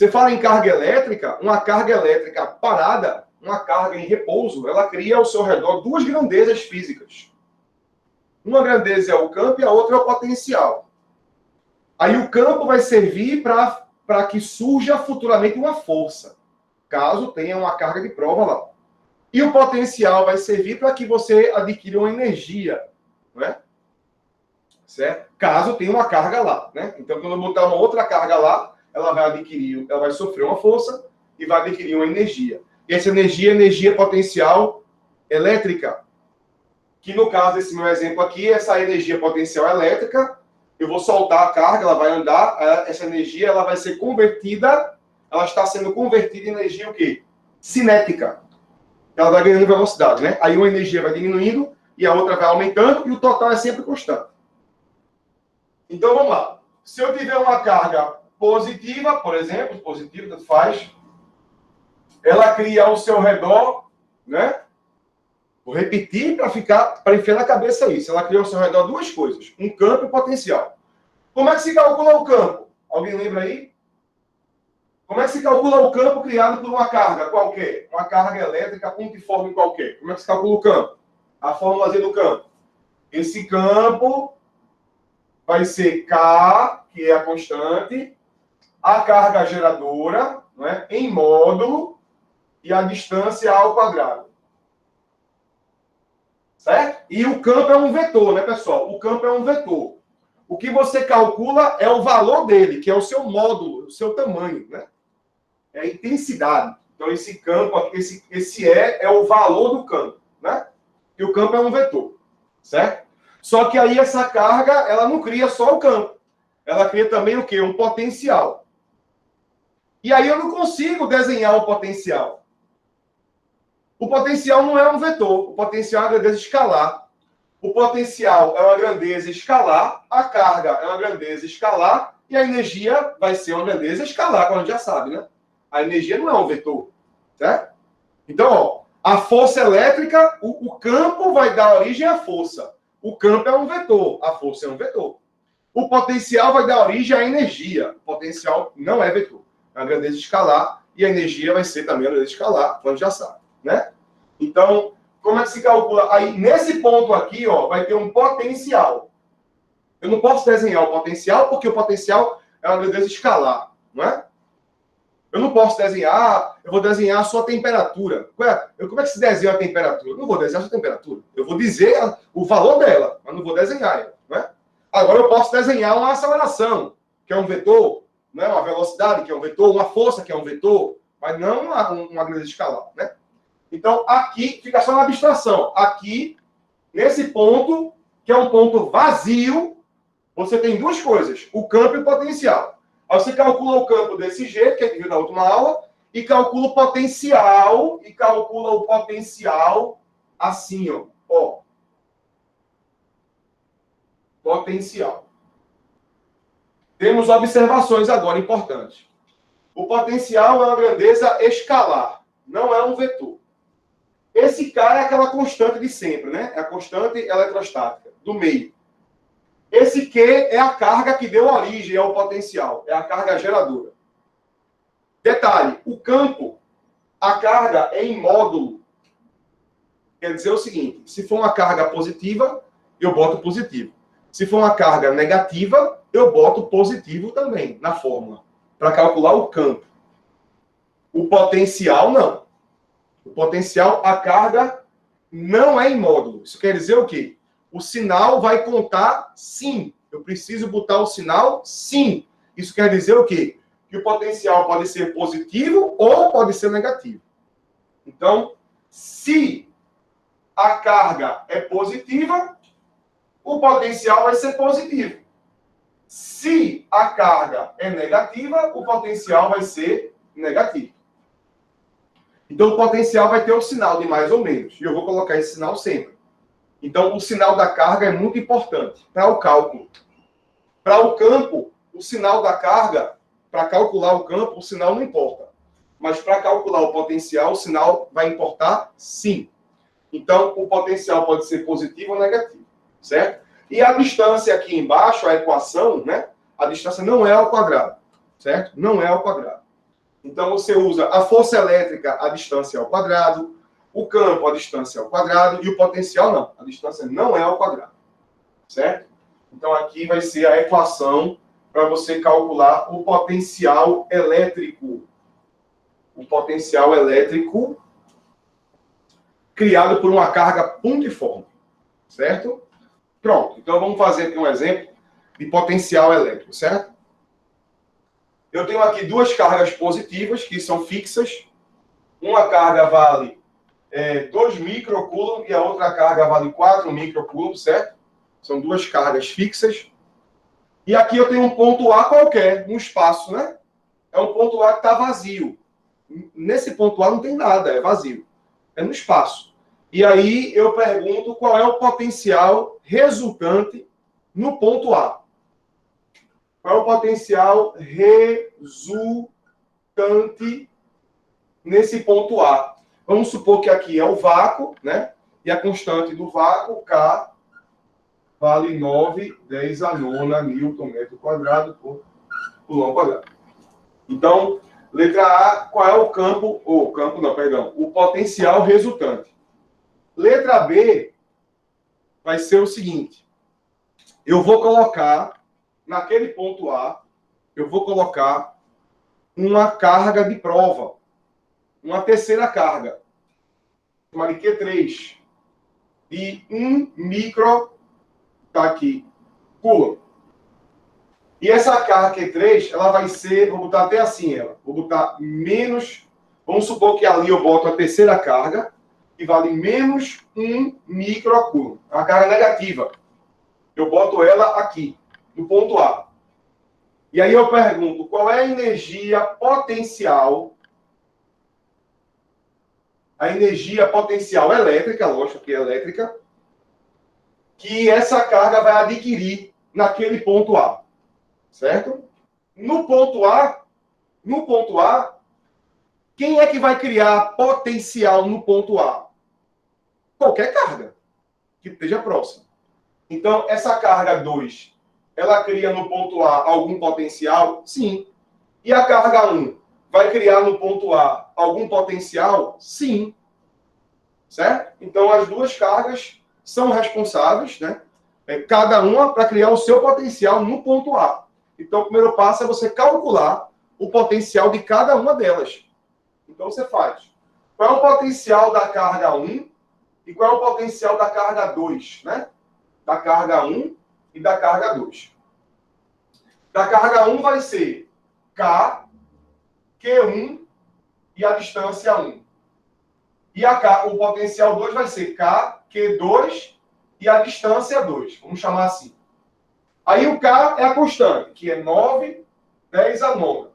Você fala em carga elétrica, uma carga elétrica parada, uma carga em repouso, ela cria ao seu redor duas grandezas físicas. Uma grandeza é o campo e a outra é o potencial. Aí o campo vai servir para que surja futuramente uma força, caso tenha uma carga de prova lá. E o potencial vai servir para que você adquira uma energia, não é? Certo? Caso tenha uma carga lá, né? Então, quando eu botar uma outra carga lá, ela vai sofrer uma força e vai adquirir uma energia. E essa energia é energia potencial elétrica. Que no caso desse meu exemplo aqui, essa energia potencial elétrica, eu vou soltar a carga, ela vai andar, essa energia ela vai ser convertida, ela está sendo convertida em energia o quê? Cinética. Ela vai ganhando velocidade, né? Aí uma energia vai diminuindo e a outra vai aumentando e o total é sempre constante. Então, vamos lá. Se eu tiver uma carga positiva, por exemplo, positiva, tanto faz, ela cria ao seu redor, né? Vou repetir para enfiar na cabeça isso. Ela cria ao seu redor duas coisas, um campo e um potencial. Como é que se calcula o campo? Alguém lembra aí? Como é que se calcula o campo criado por uma carga qualquer? Uma carga elétrica pontiforme qualquer. Como é que se calcula o campo? A formulazinha do campo. Esse campo vai ser K, que é a constante, a carga geradora, não é? Em módulo, e a distância ao quadrado. Certo? E o campo é um vetor, né, pessoal? O campo é um vetor. O que você calcula é o valor dele, que é o seu módulo, o seu tamanho, né? É a intensidade. Então, esse campo, esse é o valor do campo, né? E o campo é um vetor, certo? Só que aí essa carga, ela não cria só o campo. Ela cria também o quê? Um potencial. E aí eu não consigo desenhar o potencial. O potencial não é um vetor. O potencial é uma grandeza escalar. O potencial é uma grandeza escalar, a carga é uma grandeza escalar e a energia vai ser uma grandeza escalar, como a gente já sabe, né? A energia não é um vetor, certo? Então, ó, a força elétrica, o campo vai dar origem à força. O campo é um vetor, a força é um vetor. O potencial vai dar origem à energia. O potencial não é vetor, é uma grandeza escalar e a energia vai ser também uma grandeza escalar, como a gente já sabe, né? Então, como é que se calcula? Aí, nesse ponto aqui, ó, vai ter um potencial. Eu não posso desenhar o potencial porque o potencial é uma grandeza escalar, não é? Eu não posso desenhar, eu vou desenhar a sua temperatura. Como é que se desenha a temperatura? Eu não vou desenhar a sua temperatura. Eu vou dizer o valor dela, mas não vou desenhar ela, não é? Agora eu posso desenhar uma aceleração, que é um vetor, não é? Uma velocidade, que é um vetor, uma força, que é um vetor, mas não uma grandeza escalar, né? Então, aqui fica só uma abstração. Aqui, nesse ponto, que é um ponto vazio, você tem duas coisas, o campo e o potencial. Aí você calcula o campo desse jeito, que a gente viu na última aula, e calcula o potencial, assim, ó. Potencial. Temos observações agora importantes. O potencial é uma grandeza escalar, não é um vetor. Esse K é aquela constante de sempre, né? É a constante eletrostática, do meio. Esse Q é a carga que deu origem ao potencial, é a carga geradora. Detalhe, o campo, a carga é em módulo. Quer dizer o seguinte, se for uma carga positiva, eu boto positivo. Se for uma carga negativa, eu boto positivo também na fórmula, para calcular o campo. O potencial, não. O potencial, a carga não é em módulo. Isso quer dizer o quê? O sinal vai contar sim. Eu preciso botar o sinal sim. Isso quer dizer o quê? Que o potencial pode ser positivo ou pode ser negativo. Então, se a carga é positiva, o potencial vai ser positivo. Se a carga é negativa, o potencial vai ser negativo. Então, o potencial vai ter o sinal de mais ou menos. E eu vou colocar esse sinal sempre. Então, o sinal da carga é muito importante para o cálculo. Para o campo, o sinal da carga, para calcular o campo, o sinal não importa. Mas para calcular o potencial, o sinal vai importar sim. Então, o potencial pode ser positivo ou negativo, certo? E a distância aqui embaixo, a equação, né? A distância não é ao quadrado, certo? Não é ao quadrado. Então, você usa a força elétrica, a distância ao quadrado, o campo, a distância ao quadrado, e o potencial, não. A distância não é ao quadrado. Certo? Então, aqui vai ser a equação para você calcular o potencial elétrico. O potencial elétrico criado por uma carga pontiforme. Certo? Pronto. Então, vamos fazer aqui um exemplo de potencial elétrico, certo? Eu tenho aqui duas cargas positivas, que são fixas. Uma carga vale 2 microcoulomb e a outra carga vale 4 microcoulomb, certo? São duas cargas fixas. E aqui eu tenho um ponto A qualquer, um espaço, né? É um ponto A que está vazio. Nesse ponto A não tem nada, é vazio. É no espaço. E aí eu pergunto qual é o potencial resultante no ponto A. Qual é o potencial resultante nesse ponto A? Vamos supor que aqui é o vácuo, né? E a constante do vácuo, K, vale 9/10 a nona Newton metro quadrado por coulomb quadrado. Então, letra A, qual é o campo, o potencial resultante. Letra B vai ser o seguinte, eu vou colocar, naquele ponto A, eu vou colocar uma carga de prova, uma terceira carga, chamada de Q3, de 1 micro, tá aqui, coulomb. E essa carga Q3, ela vai ser, vou botar até assim ela, vou botar menos, vamos supor que ali eu boto a terceira carga, que vale menos 1 microcoulomb, a carga negativa. Eu boto ela aqui, no ponto A. E aí eu pergunto, qual é a energia potencial elétrica, lógico que é elétrica, que essa carga vai adquirir naquele ponto A. Certo? No ponto A, quem é que vai criar potencial no ponto A? Qualquer carga que esteja próxima. Então, essa carga 2, ela cria no ponto A algum potencial? Sim. E a carga 1 vai criar no ponto A algum potencial? Sim. Certo? Então, as duas cargas são responsáveis, né? Cada uma para criar o seu potencial no ponto A. Então, o primeiro passo é você calcular o potencial de cada uma delas. Então, você faz. Qual é o potencial da carga 1 e qual é o potencial da carga 2, né? Da carga 1 e da carga 2. Da carga 1 vai ser K, Q1 e a distância 1. E o potencial 2 vai ser K, Q2 e a distância 2. Vamos chamar assim. Aí o K é a constante, que é 9/10 a nona.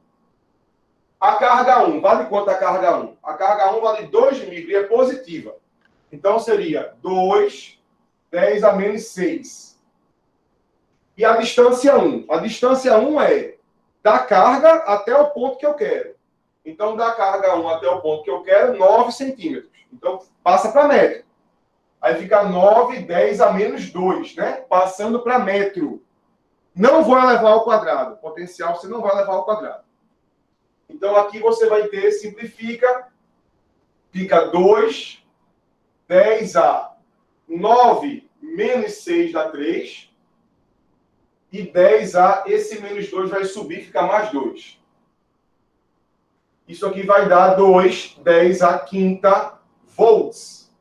A carga 1, vale quanto a carga 1? A carga 1 vale 2 micro e é positiva. Então seria 2/10 a menos 6. E a distância 1? A distância 1 é da carga até o ponto que eu quero. Então, da carga 1 até o ponto que eu quero, 9 centímetros. Então, passa para metro. Aí fica 9/10 a menos 2, né? Passando para metro. Não vou elevar ao quadrado. Potencial você não vai levar ao quadrado. Então, aqui você vai ter, simplifica, fica 2/10 a 9 menos 6 dá 3. E 10 a, esse menos 2 vai subir, fica mais 2. Isso aqui vai dar 2/10 a quinta volts.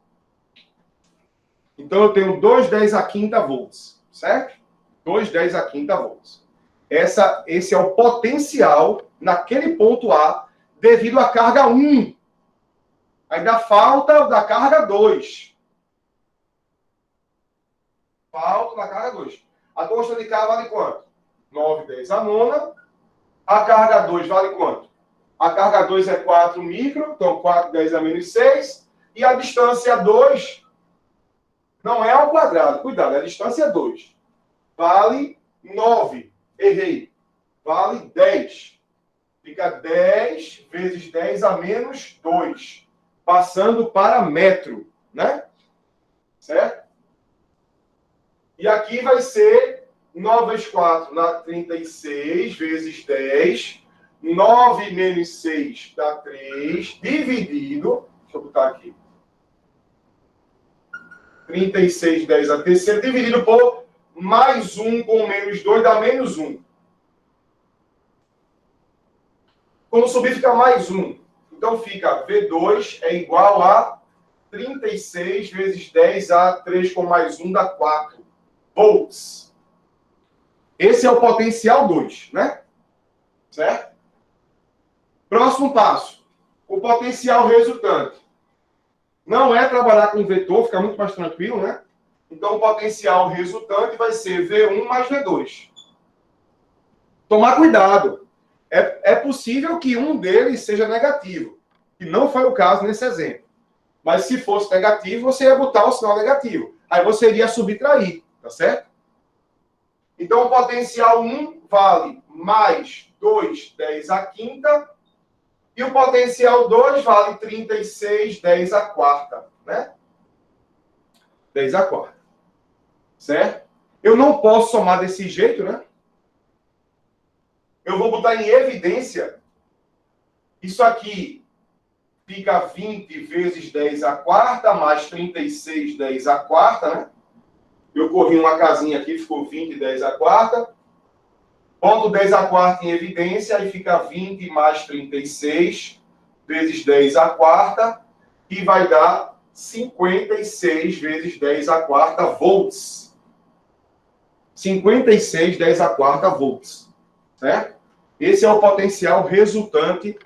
Então, eu tenho 2/10 a quinta volts, certo? 2/10 a quinta volts. Esse é o potencial naquele ponto A devido à carga 1. Ainda falta da carga 2. Falta da carga 2. A constante de K vale quanto? 9/10 a nona. A carga 2 vale quanto? A carga 2 é 4 micro, então 4/10 a menos 6. E a distância 2 não é ao quadrado, cuidado, a distância 2. Vale 9. Errei. Vale 10. Fica 10 vezes 10 a menos 2. Passando para metro, né? Certo? E aqui vai ser 9 vezes 4 dá 36 vezes 10. 9 menos 6 dá 3, dividido, deixa eu botar aqui, 36, 10 a terceira, dividido por mais 1 com menos 2 dá menos 1. Quando subir fica mais 1. Então fica V2 é igual a 36 vezes 10 a 3 com mais 1 dá 4 volts. Esse é o potencial 2, né? Certo? Próximo passo. O potencial resultante. Não é trabalhar com vetor, fica muito mais tranquilo, né? Então o potencial resultante vai ser V1 mais V2. Tomar cuidado. É possível que um deles seja negativo, que não foi o caso nesse exemplo. Mas se fosse negativo, você ia botar o sinal negativo. Aí você iria subtrair, tá certo? Então, o potencial 1 vale mais 2, 10 a quinta. E o potencial 2 vale 36, 10 a quarta, né? 10 a quarta. Certo? Eu não posso somar desse jeito, né? Eu vou botar em evidência. Isso aqui fica 20 vezes 10 a quarta, mais 36, 10 a quarta, né? Eu corri uma casinha aqui, ficou 20, 10 a quarta. Boto 10 a quarta em evidência, aí fica 20 mais 36 vezes 10 a quarta, que vai dar 56 vezes 10 a quarta volts. 56, 10 a quarta volts. Certo? Esse é o potencial resultante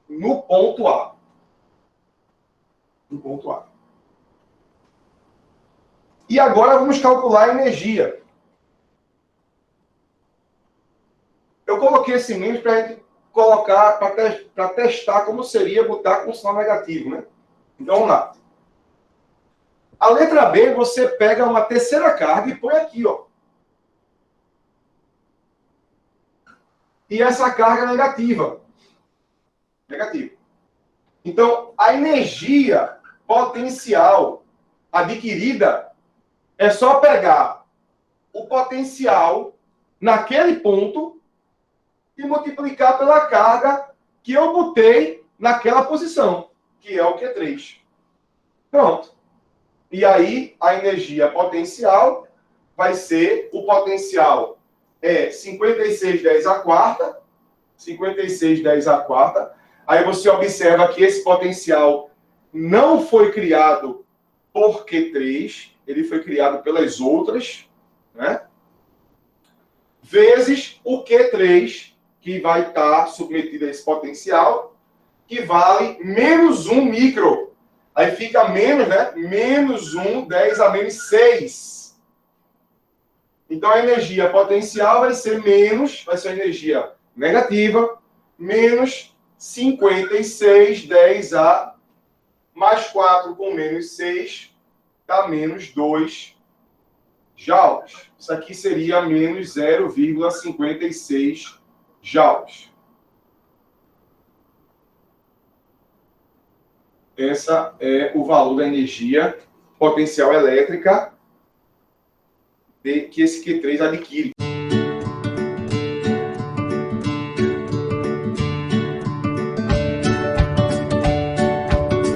no ponto A. No ponto A. E agora vamos calcular a energia. Eu coloquei esse menos para a gente colocar, para testar como seria botar com sinal negativo, né? Então vamos lá. A letra B, você pega uma terceira carga e põe aqui, ó. E essa carga é negativa. Negativa. Então, a energia potencial adquirida é só pegar o potencial naquele ponto e multiplicar pela carga que eu botei naquela posição, que é o Q3. Pronto. E aí, a energia potencial vai ser, o potencial é 56, 10 a quarta, 56, 10 a quarta. Aí você observa que esse potencial não foi criado por Q3, ele foi criado pelas outras, né? Vezes o Q3, que vai estar submetido a esse potencial, que vale menos 1 micro. Aí fica menos, né? Menos 1, 10 a menos 6. Então, a energia potencial vai ser menos, vai ser a energia negativa, menos 56, 10 a mais 4 com menos 6, dá menos 2 joules. Isso aqui seria menos 0,56 joules. Essa é o valor da energia potencial elétrica que esse Q3 adquire.